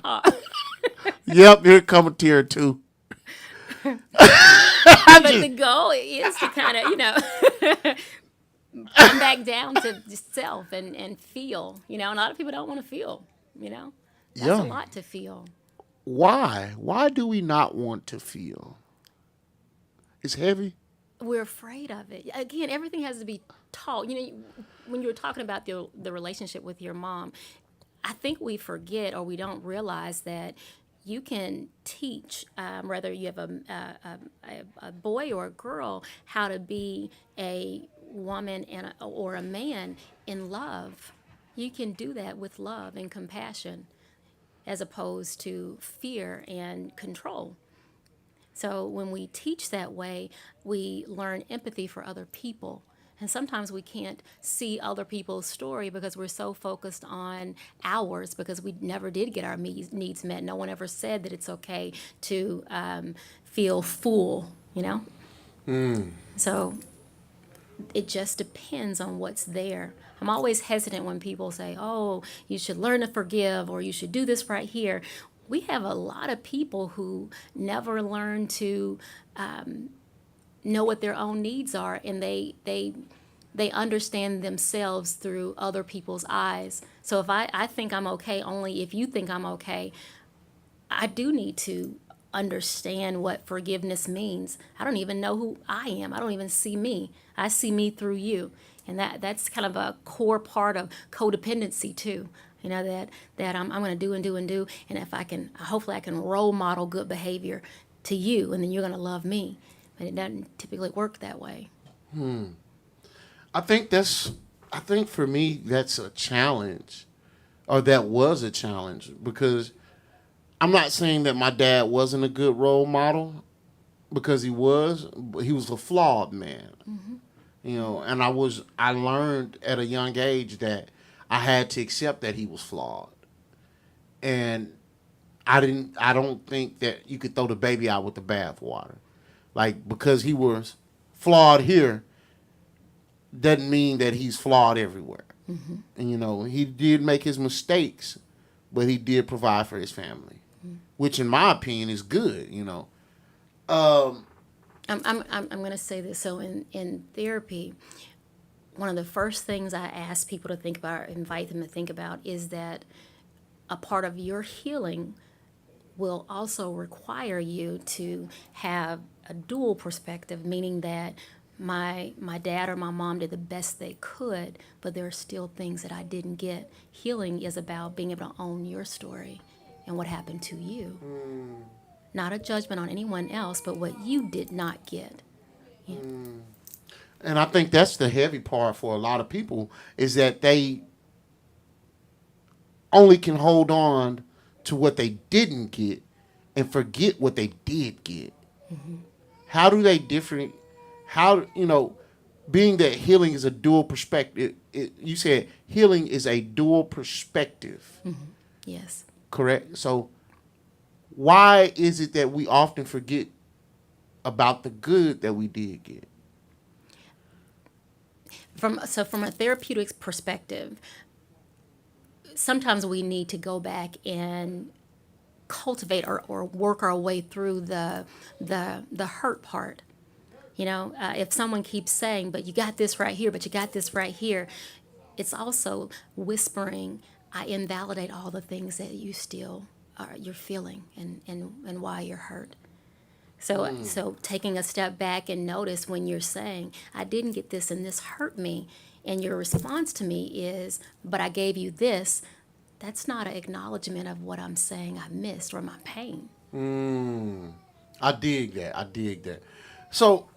Yep, here come a tear too. But the goal is to kind of, come back down to self and feel. You know, a lot of people don't want to feel. You know, that's a lot to feel. Why? Why do we not want to feel? It's heavy. We're afraid of it. Again, everything has to be taught. You know, when you were talking about the relationship with your mom, I think we forget or we don't realize that you can teach, whether you have a boy or a girl, how to be a woman or a man in love. You can do that with love and compassion as opposed to fear and control. So when we teach that way, we learn empathy for other people. And sometimes we can't see other people's story because we're so focused on ours because we never did get our needs met. No one ever said that it's okay to feel full, you know? So it just depends on what's there. I'm always hesitant when people say, oh, you should learn to forgive or you should do this right here. We have a lot of people who never learn to know what their own needs are, and they understand themselves through other people's eyes. So if I think I'm okay only if you think I'm okay, I do need to understand what forgiveness means. I don't even know who I am. I don't even see me. I see me through you. And that's kind of a core part of codependency too. You know, that I'm going to do and do and do. And if I can, hopefully I can role model good behavior to you, and then you're going to love me. But it doesn't typically work that way. I think for me, that's a challenge, or that was a challenge, because I'm not saying that my dad wasn't a good role model, because he was, but he was a flawed man. You know, and I learned at a young age that I had to accept that he was flawed. And I don't think that you could throw the baby out with the bathwater. Like, because he was flawed here doesn't mean that he's flawed everywhere. And, you know, he did make his mistakes, but he did provide for his family, which in my opinion is good, you know. I'm going to say this. So in therapy, one of the first things I ask people to think about, or invite them to think about, is that a part of your healing will also require you to have a dual perspective, meaning that my dad or my mom did the best they could, but there are still things that I didn't get. Healing is about being able to own your story and what happened to you. Not a judgment on anyone else, but what you did not get. Yeah. And I think that's the heavy part for a lot of people, is that they only can hold on to what they didn't get and forget what they did get. How do they different? How, you know, being that healing is a dual perspective, you said healing is a dual perspective. Yes. Correct? So why is it that we often forget about the good that we did get? From a therapeutic perspective, sometimes we need to go back and cultivate or work our way through the hurt part. You know, if someone keeps saying, but you got this right here, but you got this right here, it's also whispering, I invalidate all the things that you still you're feeling and why you're hurt. So taking a step back and notice when you're saying, I didn't get this and this hurt me, and your response to me is, but I gave you this, that's not an acknowledgement of what I'm saying I missed or my pain. I dig that. So,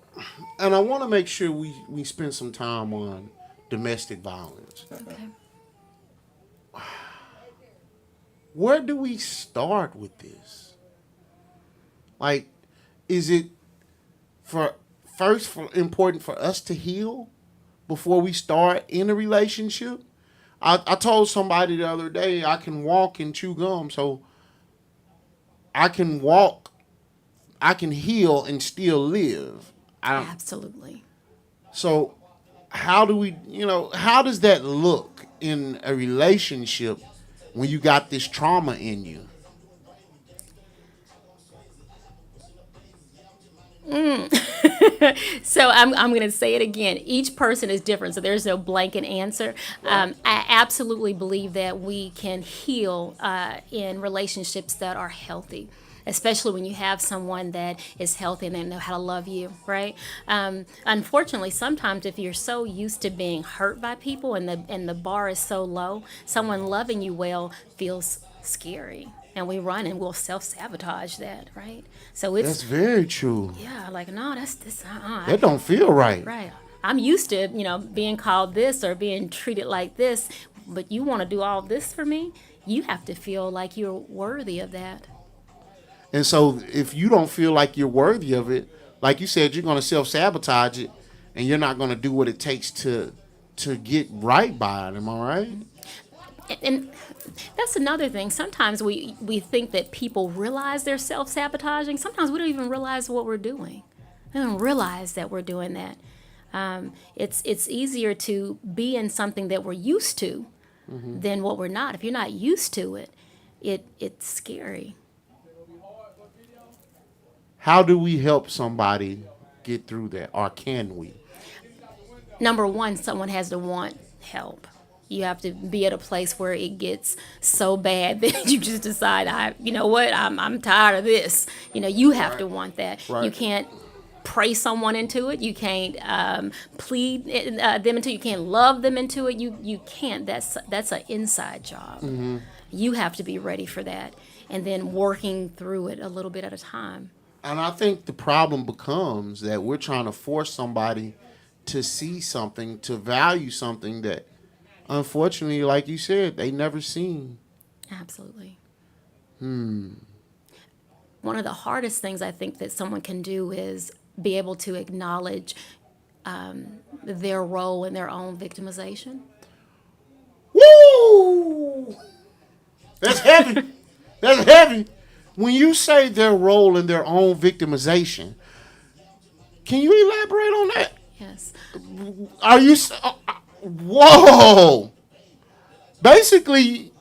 and I want to make sure we spend some time on domestic violence. Okay. Where do we start with this? Like, is it important for us to heal before we start in a relationship? I told somebody the other day I can walk and chew gum, so I can walk, I can heal and still live. Absolutely. So how does that look in a relationship when you got this trauma in you? So I'm going to say it again. Each person is different, so there's no blanket answer. I absolutely believe that we can heal in relationships that are healthy, especially when you have someone that is healthy and they know how to love you, right? Unfortunately, sometimes if you're so used to being hurt by people and the bar is so low, someone loving you well feels scary. And we run and we'll self-sabotage that, right? So That's very true. yeah, like, no, that's this, That don't feel right. right. I'm used to, being called this or being treated like this, but you want to do all this for me? You have to feel like you're worthy of that. And so if you don't feel like you're worthy of it, like you said, you're going to self-sabotage it, and you're not going to do what it takes to get right by it. Am I right? And that's another thing. Sometimes we think that people realize they're self-sabotaging. Sometimes we don't even realize what we're doing. We don't realize that we're doing that. It's easier to be in something that we're used to than what we're not. If you're not used to it, it's scary. How do we help somebody get through that, or can we? Number one, someone has to want help. You have to be at a place where it gets so bad that you just decide, you know what, I'm tired of this. You have to want that. Right. You can't pray someone into it. You can't plead them into it. You can't love them into it. You can't. That's an inside job. You have to be ready for that, and then working through it a little bit at a time. And I think the problem becomes that we're trying to force somebody to see something, to value something that, unfortunately, like you said, they never seen. Absolutely. One of the hardest things I think that someone can do is be able to acknowledge their role in their own victimization. Woo! That's heavy. That's heavy. When you say their role in their own victimization, can you elaborate on that? Yes. Are you... whoa! Basically,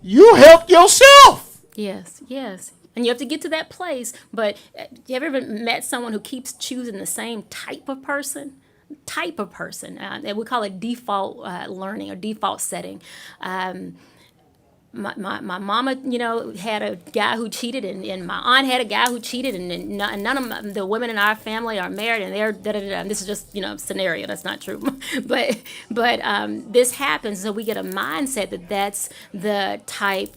you helped yourself. Yes. And you have to get to that place. But you ever met someone who keeps choosing the same type of person? And we call it default learning or default setting. My mama, had a guy who cheated, and my aunt had a guy who cheated, and none of the women in our family are married, and they're da-da-da-da. And this is just, scenario. That's not true. but this happens, so we get a mindset that that's the type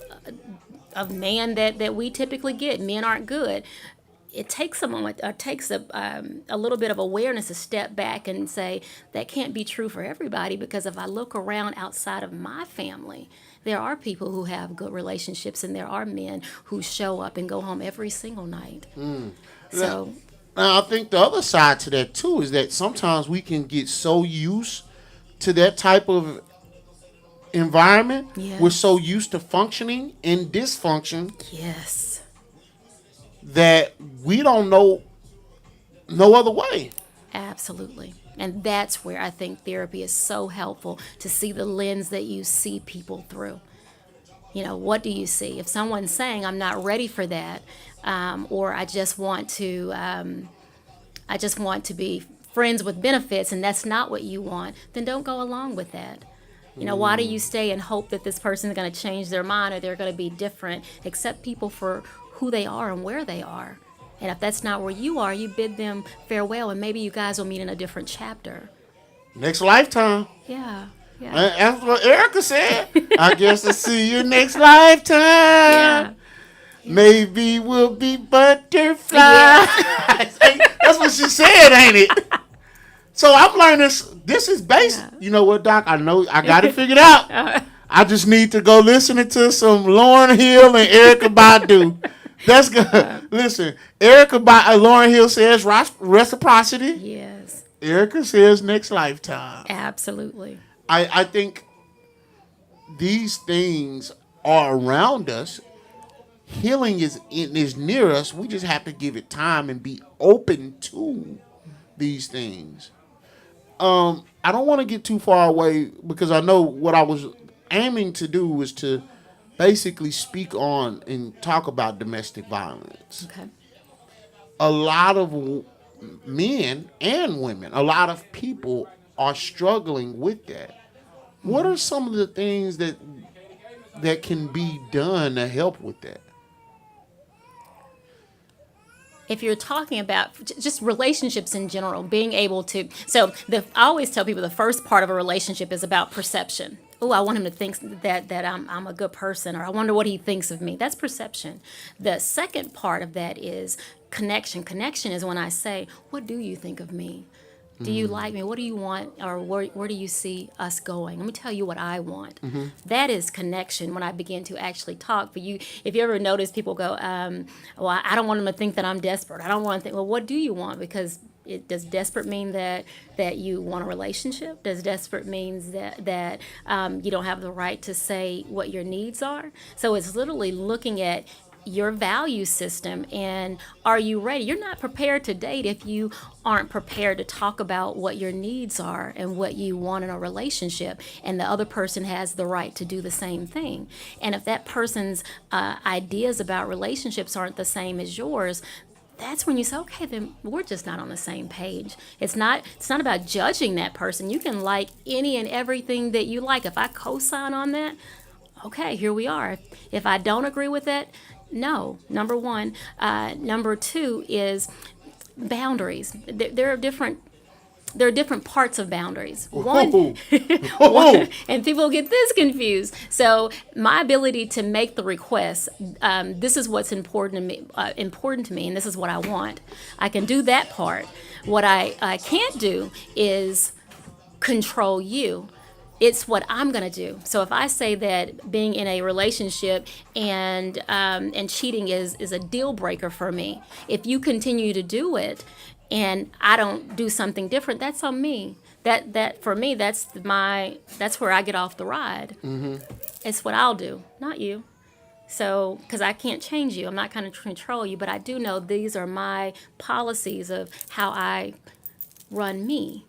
of man that we typically get. Men aren't good. It takes a moment, or takes a little bit of awareness to step back and say, that can't be true for everybody, because if I look around outside of my family, there are people who have good relationships, and there are men who show up and go home every single night. So now, I think the other side to that, too, is that sometimes we can get so used to that type of environment. Yes. We're so used to functioning in dysfunction. Yes. That we don't know no other way. Absolutely. And that's where I think therapy is so helpful, to see the lens that you see people through. What do you see? If someone's saying, I'm not ready for that, or I just want to be friends with benefits, and that's not what you want, then don't go along with that. Why do you stay and hope that this person is going to change their mind, or they're going to be different? Accept people for who they are and where they are. And if that's not where you are, you bid them farewell, and maybe you guys will meet in a different chapter. Next lifetime. Yeah. That's what Erica said. I guess I'll see you next lifetime. Yeah. Maybe we'll be butterflies. Yeah. That's what she said, ain't it? So I'm learning this is basic. Yeah. You know what, Doc? I know I got it figured out. I just need to go listening to some Lauryn Hill and Erykah Badu. That's good. Listen, Lauryn Hill says reciprocity. Yes. Erykah says next lifetime. Absolutely. I think these things are around us. Healing is near us. We just have to give it time and be open to these things. I don't want to get too far away, because I know what I was aiming to do was to basically speak on and talk about domestic violence. Okay. A lot of men and women, a lot of people are struggling with that. What are some of the things that can be done to help with that? if you're talking about just relationships in general, being able to, I always tell people the first part of a relationship is about perception. Oh, I want him to think that I'm a good person, or I wonder what he thinks of me. That's perception. The second part of that is connection. Connection is when I say, what do you think of me? Do you like me? What do you want? Or where do you see us going? Let me tell you what I want. That is connection when I begin to actually talk. But if you ever notice, people go, well, I don't want them to think that I'm desperate. I don't want to think, well, what do you want? Because does desperate mean that you want a relationship? Does desperate means that you don't have the right to say what your needs are? So it's literally looking at your value system, and are you ready? You're not prepared to date if you aren't prepared to talk about what your needs are and what you want in a relationship, and the other person has the right to do the same thing. And if that person's ideas about relationships aren't the same as yours, that's when you say, okay, then we're just not on the same page. It's not about judging that person. You can like any and everything that you like. If I co-sign on that, okay, here we are. If I don't agree with that, no, number one. Number two is boundaries. There are different parts of boundaries. One, and people get this confused. So my ability to make the request, this is what's important to me, and this is what I want. I can do that part. What I can't do is control you. It's what I'm going to do. So if I say that being in a relationship and cheating is a deal breaker for me, if you continue to do it and I don't do something different, that's on me. That for me, that's where I get off the ride. It's what I'll do, not you. So, because I can't change you, I'm not going to control you, but I do know these are my policies of how I run me.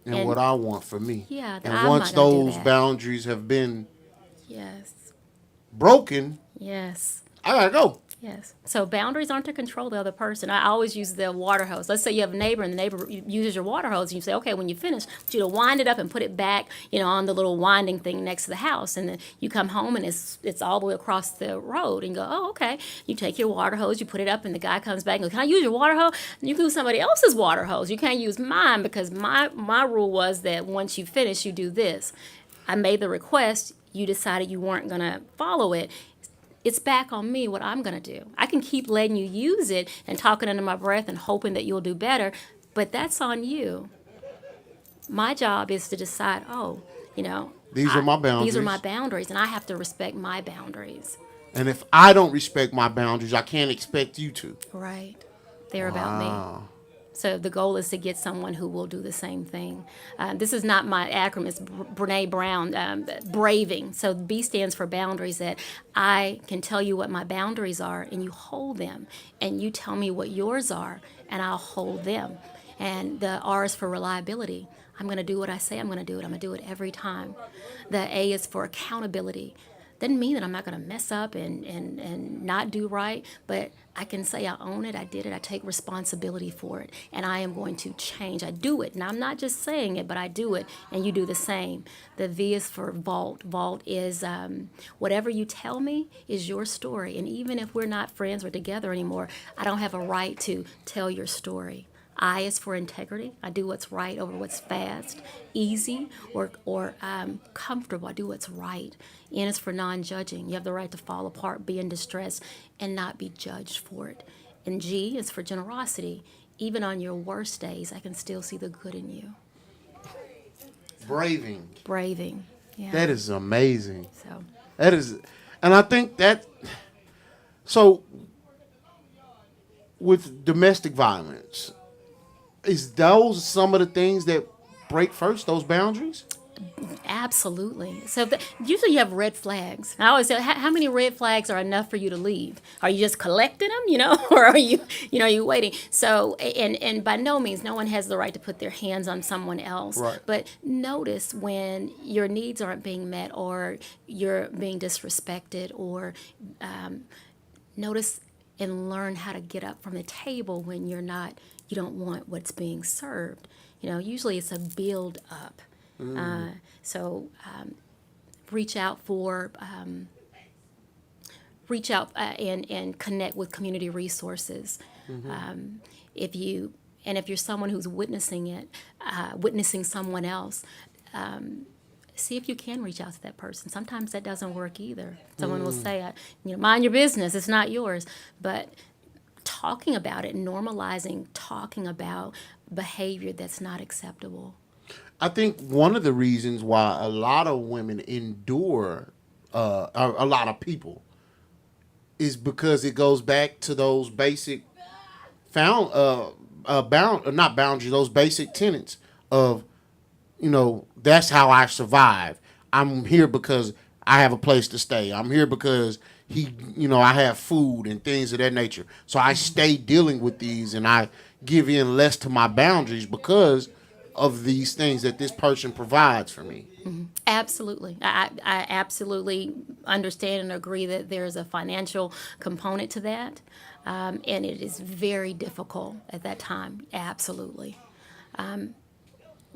And what I want for me. Yeah. And once those boundaries have been broken, yes, I gotta go. Yes. So boundaries aren't to control the other person. I always use the water hose. Let's say you have a neighbor and the neighbor uses your water hose and you say, okay, when you finish, I want you to wind it up and put it back, on the little winding thing next to the house. And then you come home and it's all the way across the road and you go, oh, okay. You take your water hose, you put it up and the guy comes back and goes, can I use your water hose? And you can use somebody else's water hose. You can't use mine because my rule was that once you finish, you do this. I made the request. You decided you weren't going to follow it. It's back on me what I'm going to do. I can keep letting you use it and talking under my breath and hoping that you'll do better, but that's on you. My job is to decide, these are my boundaries. These are my boundaries, and I have to respect my boundaries. And if I don't respect my boundaries, I can't expect you to. Right. They're about me. So the goal is to get someone who will do the same thing. This is not my acronym. It's Brene Brown, braving. So B stands for boundaries, that I can tell you what my boundaries are and you hold them. And you tell me what yours are and I'll hold them. And the R is for reliability. I'm going to do what I say I'm going to do it. I'm going to do it every time. The A is for accountability. Doesn't mean that I'm not going to mess up and not do right, but I can say I own it, I did it, I take responsibility for it, and I am going to change. I do it. Now, I'm not just saying it, but I do it, and you do the same. The V is for vault. Vault is whatever you tell me is your story, and even if we're not friends or together anymore, I don't have a right to tell your story. I is for integrity. I do what's right over what's fast, easy, or comfortable. I do what's right. N is for non-judging. You have the right to fall apart, be in distress, and not be judged for it. And G is for generosity. Even on your worst days, I can still see the good in you. Braving. Yeah. That is amazing. So. That is, and I think that, so with domestic violence, is those some of the things that break first, those boundaries? Absolutely. So usually you have red flags. I always say, how many red flags are enough for you to leave? Are you just collecting them, or are you waiting? So, and by no means, no one has the right to put their hands on someone else. Right. But notice when your needs aren't being met or you're being disrespected, or notice and learn how to get up from the table when you don't want what's being served. Usually it's a build up. So reach out and connect with community resources. If you're someone who's witnessing it, witnessing someone else, see if you can reach out to that person. Sometimes that doesn't work either. Someone will say, mind your business, it's not yours. But talking about it, normalizing talking about behavior that's not acceptable. I think one of the reasons why a lot of women endure, a lot of people, is because it goes back to those basic not boundaries, those basic tenets of, that's how I survive. I'm here because I have a place to stay. I'm here because I have food and things of that nature. So I stay dealing with these and I give in less to my boundaries because of these things that this person provides for me. Mm-hmm. Absolutely. I absolutely understand and agree that there's a financial component to that. And it is very difficult at that time. Absolutely.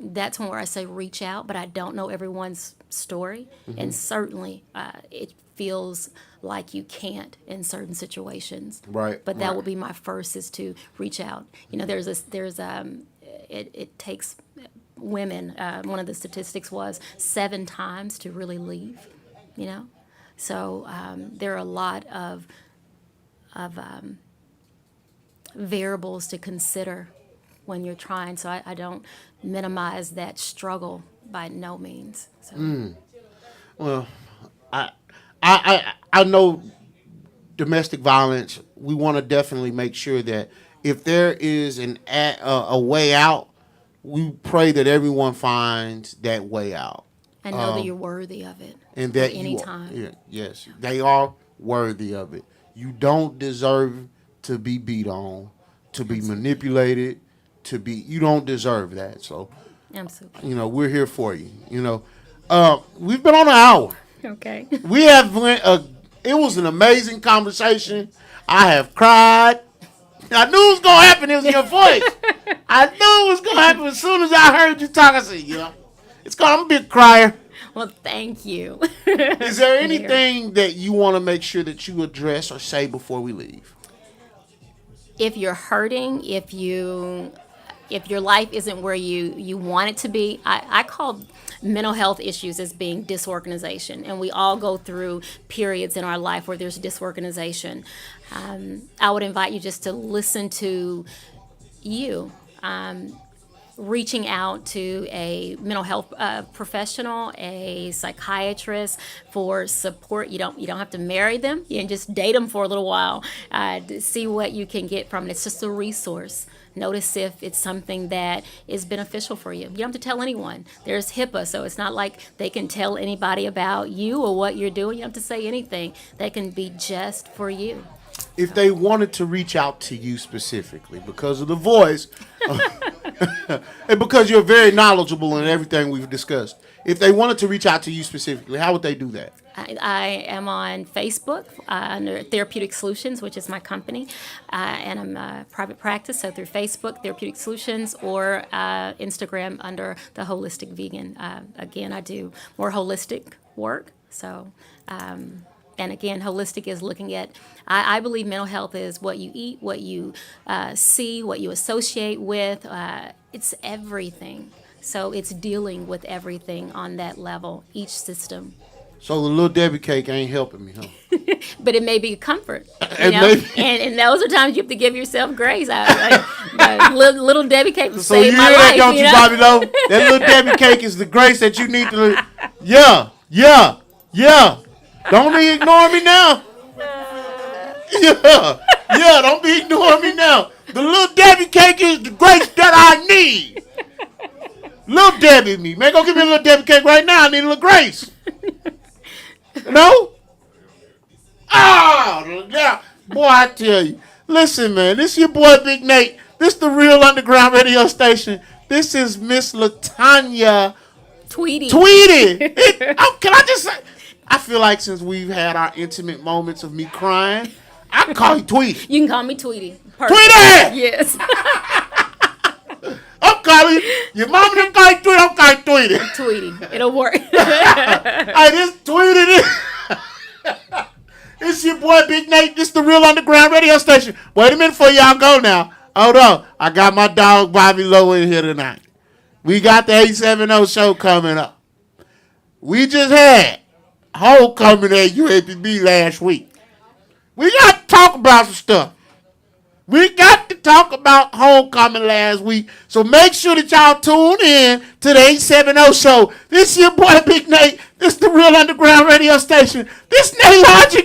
That's where I say reach out, but I don't know everyone's story. Mm-hmm. And certainly it feels like you can't in certain situations. Right. But that would be my first, is to reach out. It takes women, one of the statistics was 7 times to really leave, So there are a lot of variables to consider when you're trying. So I don't minimize that struggle by no means. So. Well, I know domestic violence. We want to definitely make sure that if there is a way out, we pray that everyone finds that way out. And know that you're worthy of it. And that any time. Yes, they are worthy of it. You don't deserve to be beat on, to be manipulated, you don't deserve that. So, absolutely. We're here for you. We've been on an hour. Okay. We have it was an amazing conversation. I have cried. I knew it was gonna happen. It was in your voice. I knew it was gonna happen as soon as I heard you talk. I said, I'm gonna be a crier. Well, thank you. Is there anything that you want to make sure that you address or say before we leave? If you're hurting, if your life isn't where you want it to be, I call mental health issues as being disorganization. And we all go through periods in our life where there's disorganization. I would invite you just to listen to you. Reaching out to a mental health professional, a psychiatrist for support. You don't have to marry them. You can just date them for a little while to see what you can get from it. It's just a resource. Notice if it's something that is beneficial for you. You don't have to tell anyone. There's HIPAA, so it's not like they can tell anybody about you or what you're doing. You don't have to say anything. That can be just for you. If they wanted to reach out to you specifically because of the voice, and because you're very knowledgeable in everything we've discussed, if they wanted to reach out to you specifically, how would they do that? I am on Facebook under Therapeutic Solutions, which is my company, and I'm a private practice, so through Facebook, Therapeutic Solutions, or Instagram under The Holistic Vegan. Again, I do more holistic work, so... And again, holistic is looking at, I believe mental health is what you eat, what you see, what you associate with. It's everything. So it's dealing with everything on that level, each system. So the Little Debbie cake ain't helping me, huh? But it may be a comfort. And those are times you have to give yourself grace. Little Debbie cake will save my life. Don't you, Bobby, though? That Little Debbie cake is the grace that you need to... Yeah. Don't be ignoring me now. Yeah, don't be ignoring me now. The Little Debbie cake is the grace that I need. Little Debbie me. Man, go give me a Little Debbie cake right now. I need a little grace. No? Oh, yeah. Boy, I tell you. Listen, man, this is your boy Big Nate. This is the Real Underground Radio Station. This is Miss LaTonia Tweedy. Can I just say... I feel like since we've had our intimate moments of me crying, I can call you Tweedy. You can call me Tweedy. Tweedy! Yes. I'm calling you. Your mama didn't call you Tweedy. I'm calling you Tweedy. Tweedy. It'll work. I just tweeted it. This your boy Big Nate. This the Real Underground Radio Station. Wait a minute before y'all go now. Hold on. I got my dog Bobby Lowe in here tonight. We got the 870 show coming up. We just had homecoming at UAPB last week. We got to talk about some stuff. We got to talk about homecoming last week. So make sure that y'all tune in to the 870 show. This your boy Big Nate. This the Real Underground Radio Station. This NATELOGIC